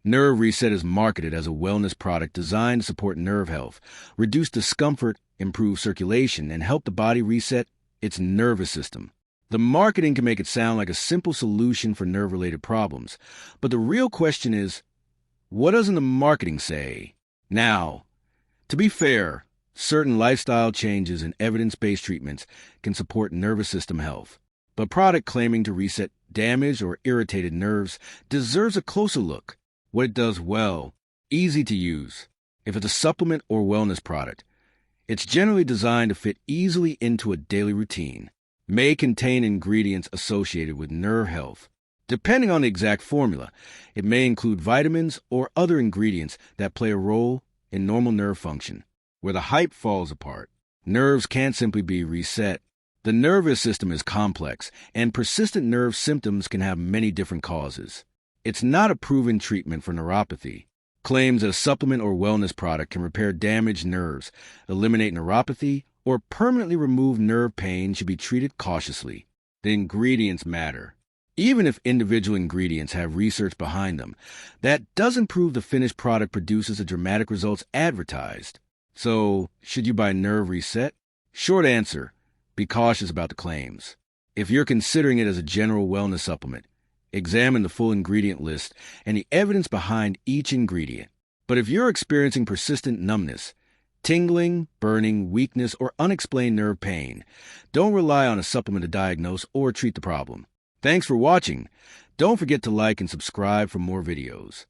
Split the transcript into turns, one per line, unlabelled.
Nerve Reset is marketed as a wellness product designed to support nerve health, reduce discomfort, improve circulation, and help the body reset its nervous system. The marketing can make it sound like a simple solution for nerve-related problems, but the real question is, what doesn't the marketing say? Now, to be fair, certain lifestyle changes and evidence-based treatments can support nervous system health, but product claiming to reset damaged or irritated nerves deserves a closer look. What it does well, easy to use. If it's a supplement or wellness product, it's generally designed to fit easily into a daily routine. May contain ingredients associated with nerve health. Depending on the exact formula, it may include vitamins or other ingredients that play a role in normal nerve function. Where the hype falls apart, nerves can't simply be reset. The nervous system is complex, and persistent nerve symptoms can have many different causes. It's not a proven treatment for neuropathy. Claims that a supplement or wellness product can repair damaged nerves, eliminate neuropathy, or permanently remove nerve pain should be treated cautiously. The ingredients matter. Even if individual ingredients have research behind them, that doesn't prove the finished product produces the dramatic results advertised. So, should you buy Nerve Reset? Short answer, be cautious about the claims. If you're considering it as a general wellness supplement, examine the full ingredient list and the evidence behind each ingredient. But if you're experiencing persistent numbness, tingling, burning, weakness, or unexplained nerve pain, don't rely on a supplement to diagnose or treat the problem. Thanks for watching. Don't forget to like and subscribe for more videos.